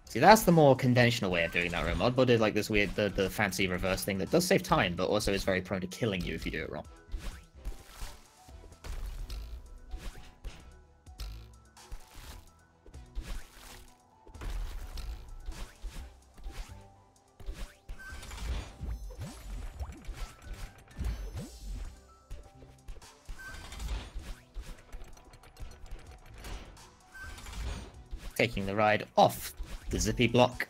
S1: See, that's the more conventional way of doing that room. OddBod did like this weird, the fancy reverse thing that does save time, but also is very prone to killing you if you do it wrong. Taking the ride off the zippy block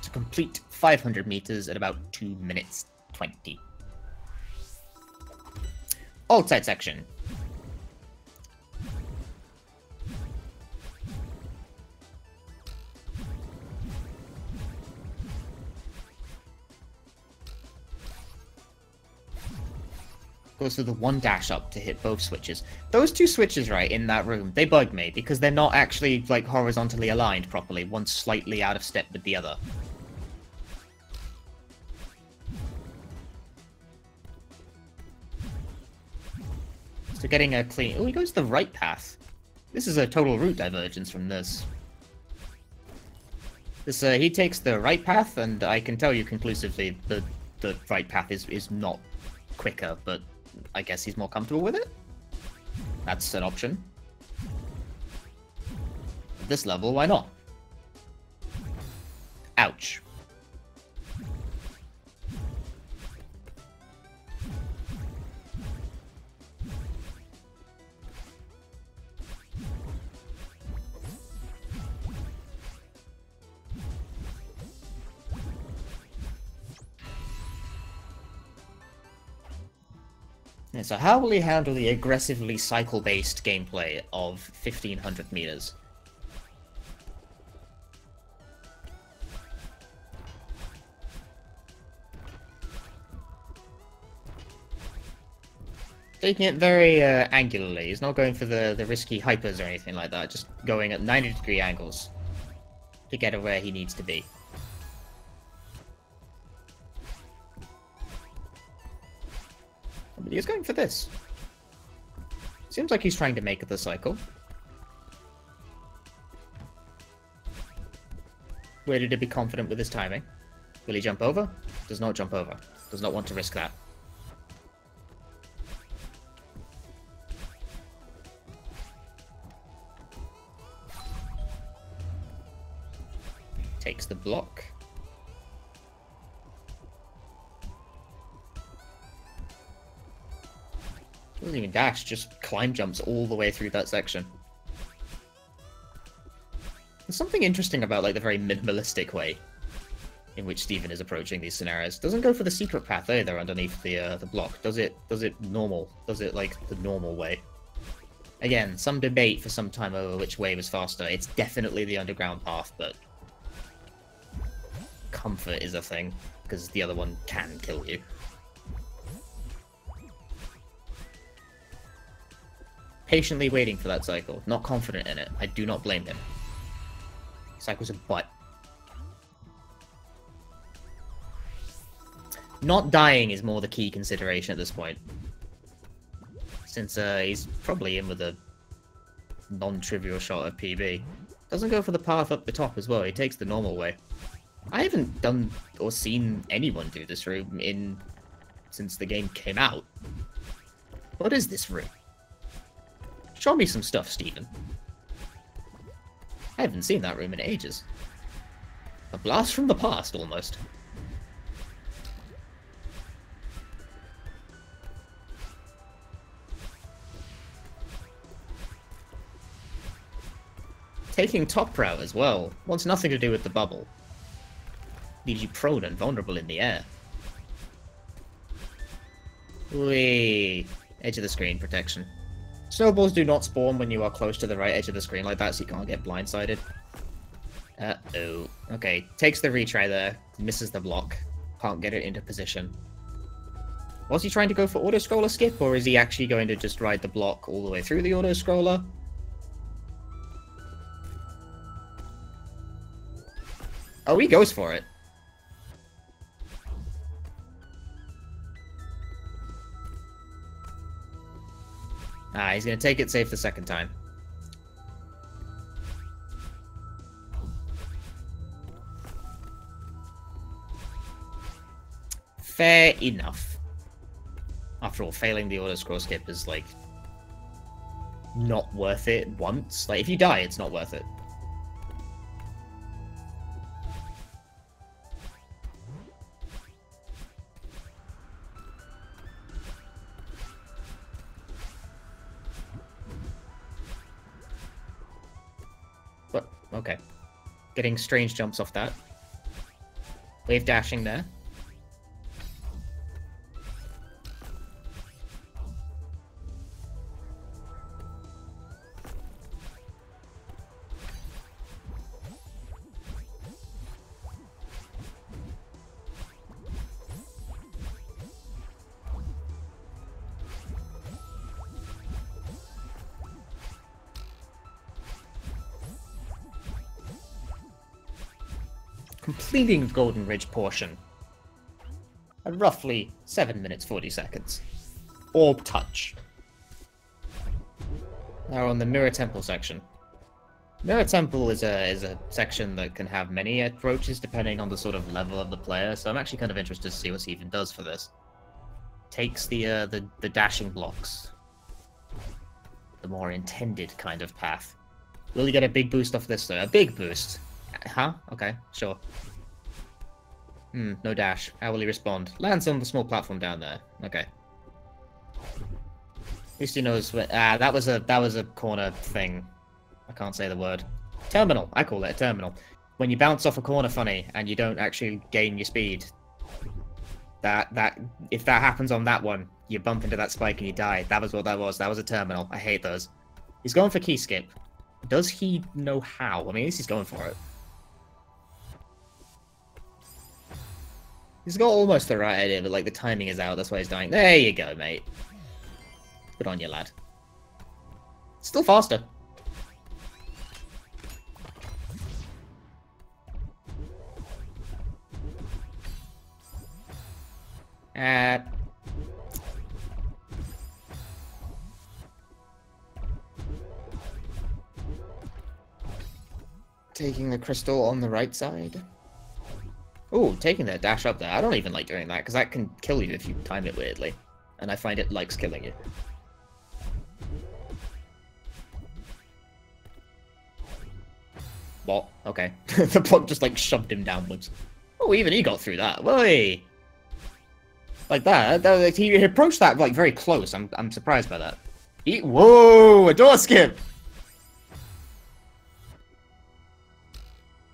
S1: to complete 500 meters at about 2 minutes 20. Alt side section. Goes for the 1 dash up to hit both switches. Those 2 switches, right, in that room, they bug me, because they're not actually, like, horizontally aligned properly. One's slightly out of step with the other. So getting a clean... Oh, he goes the right path. This is a total route divergence from this. He takes the right path, and I can tell you conclusively the right path is not quicker, but I guess he's more comfortable with it? That's an option. At this level, why not? Ouch. Yeah, so how will he handle the aggressively cycle-based gameplay of 1500 meters? Taking it very angularly. He's not going for the risky hypers or anything like that. Just going at 90-degree angles to get where he needs to be. But he's going for this. Seems like he's trying to make the cycle. Ready to be confident with his timing. Will he jump over? Does not jump over. Does not want to risk that. Takes the block. Doesn't even dash, just climb jumps all the way through that section. There's something interesting about like the very minimalistic way in which Steven is approaching these scenarios. Doesn't go for the secret path either underneath the block. Does it normal? Does it like the normal way? Again, some debate for some time over which way was faster. It's definitely the underground path, but comfort is a thing because the other one can kill you. Patiently waiting for that cycle, not confident in it. I do not blame him. Cycle's a butt. Not dying is more the key consideration at this point. Since he's probably in with a non-trivial shot at PB. Doesn't go for the path up the top as well, he takes the normal way. I haven't done or seen anyone do this route since the game came out. What is this route? Show me some stuff, Steven. I haven't seen that room in ages. A blast from the past, almost. Taking top route as well. Wants nothing to do with the bubble. Leaves you prone and vulnerable in the air. Whee! Edge of the screen protection. Snowballs do not spawn when you are close to the right edge of the screen like that, so you can't get blindsided. Uh-oh. Okay, takes the retry there, misses the block, can't get it into position. Was he trying to go for auto-scroller skip, or is he actually going to just ride the block all the way through the auto-scroller? Oh, he goes for it. Ah, he's going to take it safe the second time. Fair enough. After all, failing the auto-scroll skip is, like, not worth it once. Like, if you die, it's not worth it. But, okay. Getting strange jumps off that. Wave dashing there. Completing Golden Ridge portion at roughly 7 minutes 40 seconds. Orb touch. Now on the Mirror Temple section. Mirror Temple is a section that can have many approaches depending on the sort of level of the player, so I'm actually kind of interested to see what Steven does for this. Takes the dashing blocks. The more intended kind of path. Will he get a big boost off this though? A big boost? Huh? Okay, sure. No dash. How will he respond? Lands on the small platform down there. Okay. At least he knows where... Ah, that was a corner thing. I can't say the word. Terminal. I call it a terminal. When you bounce off a corner funny and you don't actually gain your speed, if that happens on that one, you bump into that spike and you die. That was what that was. That was a terminal. I hate those. He's going for key skip. Does he know how? I mean, at least he's going for it. He's got almost the right idea, but like the timing is out. That's why he's dying. There you go, mate. Good on you, lad. Still faster. Taking the crystal on the right side. Oh, taking that dash up there. I don't even like doing that, because that can kill you if you time it weirdly. And I find it likes killing you. What? Okay. The block just, like, shoved him downwards. Oh, even he got through that. Whoa! Like that. He approached that, like, very close. I'm surprised by that. Whoa! A door skip!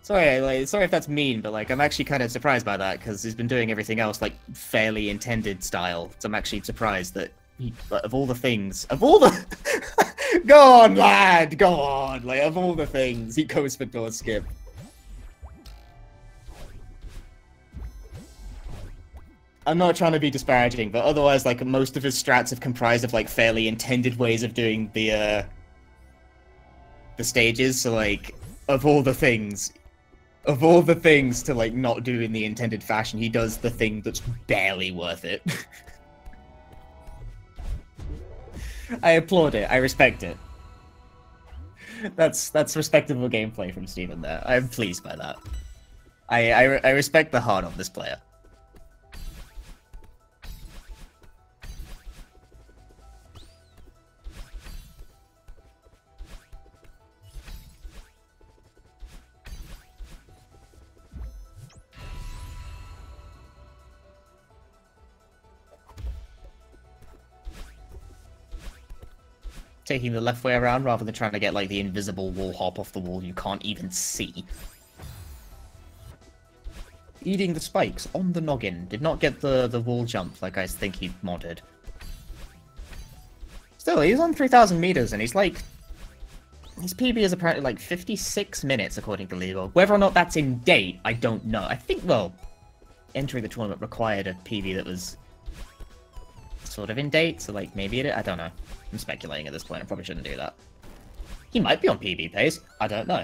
S1: Sorry, sorry if that's mean, but, like, I'm actually kind of surprised by that, because he's been doing everything else, like, fairly intended style. So I'm actually surprised that he, of all the things, go on, lad, go on! Like, of all the things, he goes for door skip. I'm not trying to be disparaging, but otherwise, like, most of his strats have comprised of, like, fairly intended ways of doing the stages, so, like, of all the things to, like, not do in the intended fashion, he does the thing that's barely worth it. I applaud it. I respect it. That's respectable gameplay from Steven there. I'm pleased by that. I respect the heart of this player. Taking the left way around rather than trying to get, like, the invisible wall hop off the wall you can't even see. Eating the spikes on the noggin. Did not get the wall jump like I think he modded. Still, he's on 3,000 meters and he's, like... His PB is apparently, like, 56 minutes according to legal. Whether or not that's in date, I don't know. I think, well, entering the tournament required a PB that was sort of in date, so, like, maybe I don't know. I'm speculating at this point. I probably shouldn't do that. He might be on PB pace. I don't know.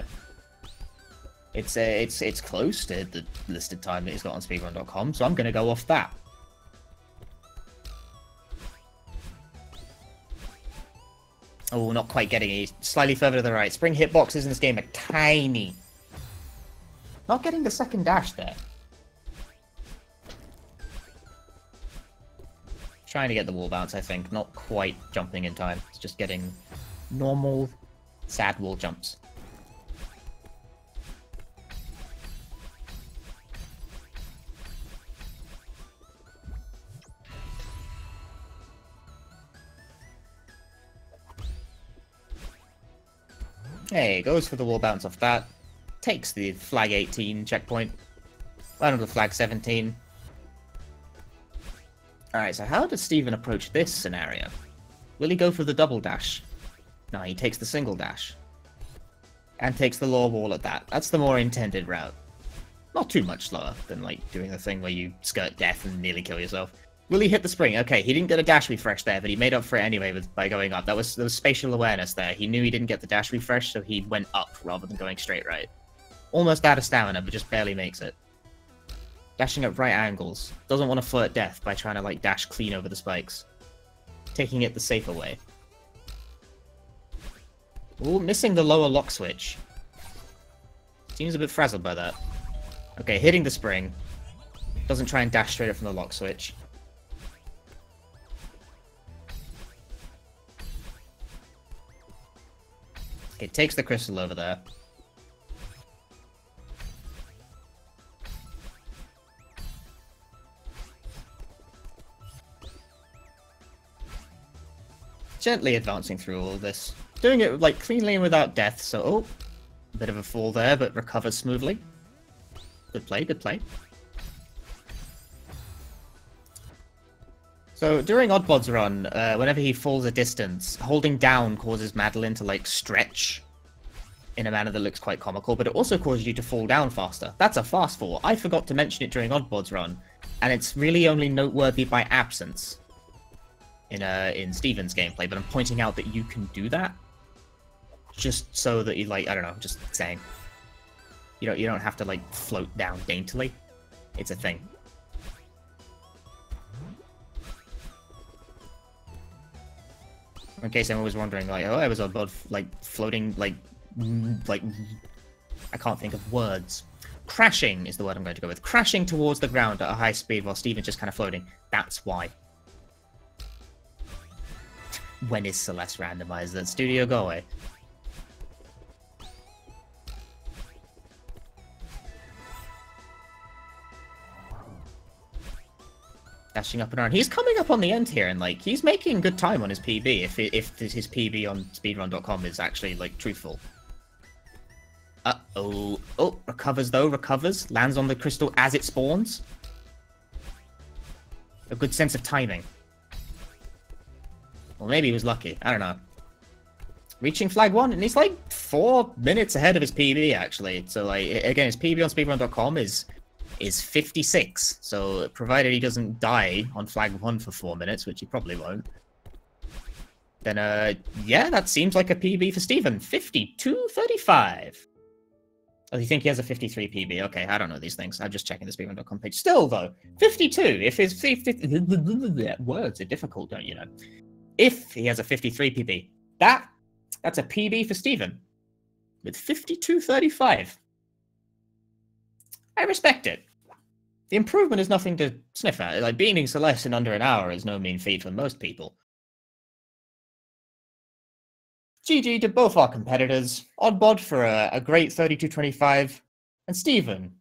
S1: It's close to the listed time that he's got on speedrun.com, so I'm gonna go off that. Oh, not quite getting it. Slightly further to the right. Spring hitboxes in this game are tiny. Not getting the second dash there. Trying to get the wall bounce, I think. Not quite jumping in time. It's just getting normal, sad wall jumps. Hey, goes for the wall bounce off that. Takes the flag 18 checkpoint. Right onto flag 17. Alright, so how does Steven approach this scenario? Will he go for the double dash? No, he takes the single dash. And takes the lower wall at that. That's the more intended route. Not too much slower than, like, doing the thing where you skirt death and nearly kill yourself. Will he hit the spring? Okay, he didn't get a dash refresh there, but he made up for it anyway by going up. There was spatial awareness there. He knew he didn't get the dash refresh, so he went up rather than going straight right. Almost out of stamina, but just barely makes it. Dashing at right angles. Doesn't want to flirt death by trying to, like, dash clean over the spikes. Taking it the safer way. Ooh, missing the lower lock switch. Seems a bit frazzled by that. Okay, hitting the spring. Doesn't try and dash straight up from the lock switch. Okay, takes the crystal over there. Gently advancing through all of this. Doing it, like, cleanly and without death, so... Oh, a bit of a fall there, but recovers smoothly. Good play, good play. So, during OddBod's run, whenever he falls a distance, holding down causes Madeline to, like, stretch in a manner that looks quite comical, but it also causes you to fall down faster. That's a fast fall. I forgot to mention it during OddBod's run, and it's really only noteworthy by absence. in Steven's gameplay, but I'm pointing out that you can do that just so that you, like, I don't know, just saying. You don't have to, like, float down daintily. It's a thing. In case anyone was wondering, like, oh, I was OddBod, like, floating, like, I can't think of words. Crashing is the word I'm going to go with. Crashing towards the ground at a high speed while Steven's just kind of floating. That's why. When is Celeste randomized? That studio, go away. Dashing up and around. He's coming up on the end here, and like he's making good time on his PB. If his PB on speedrun.com is actually like truthful. Oh, recovers though. Recovers. Lands on the crystal as it spawns. A good sense of timing. Well, maybe he was lucky. I don't know. Reaching flag 1, and he's like 4 minutes ahead of his PB actually. So like again, his PB on speedrun.com is 56, so provided he doesn't die on flag 1 for 4 minutes, which he probably won't, then yeah, that seems like a PB for Steven. 52.35. Oh, you think he has a 53 PB? Okay, I don't know these things. I'm just checking the speedrun.com page. Still, though, 52. If his 50... Words are difficult, don't you know? If he has a 53 PB, that's a PB for Steven with 52.35. I respect it. The improvement is nothing to sniff at. Like, beating Celeste in under an hour is no mean feat for most people. GG to both our competitors. OddBod for a great 32.25. And Steven.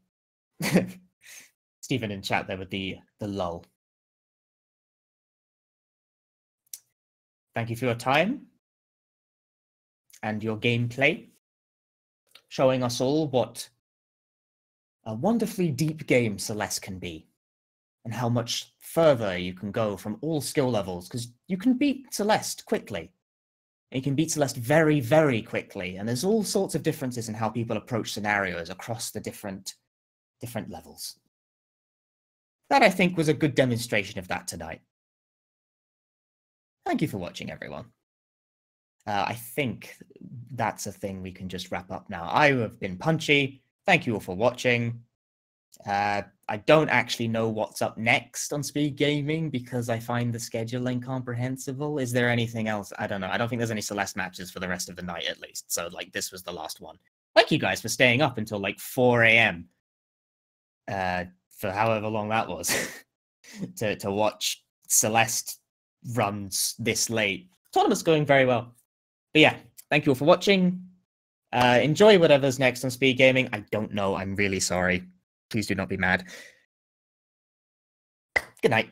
S1: Steven in chat there with the lull. Thank you for your time. And your gameplay. Showing us all what a wonderfully deep game Celeste can be, and how much further you can go from all skill levels, because you can beat Celeste quickly. And you can beat Celeste very, very quickly, and there's all sorts of differences in how people approach scenarios across the different levels. That, I think, was a good demonstration of that tonight. Thank you for watching, everyone. I think that's a thing we can just wrap up now. I have been Punchy. Thank you all for watching. I don't actually know what's up next on Speed Gaming because I find the schedule incomprehensible. Is there anything else? I don't know. I don't think there's any Celeste matches for the rest of the night, at least. So, like, this was the last one. Thank you guys for staying up until, like, 4 a.m. For however long that was. to watch Celeste runs this late. Tournament's going very well. But yeah, thank you all for watching. Enjoy whatever's next on Speed Gaming. I don't know. I'm really sorry. Please do not be mad. Good night.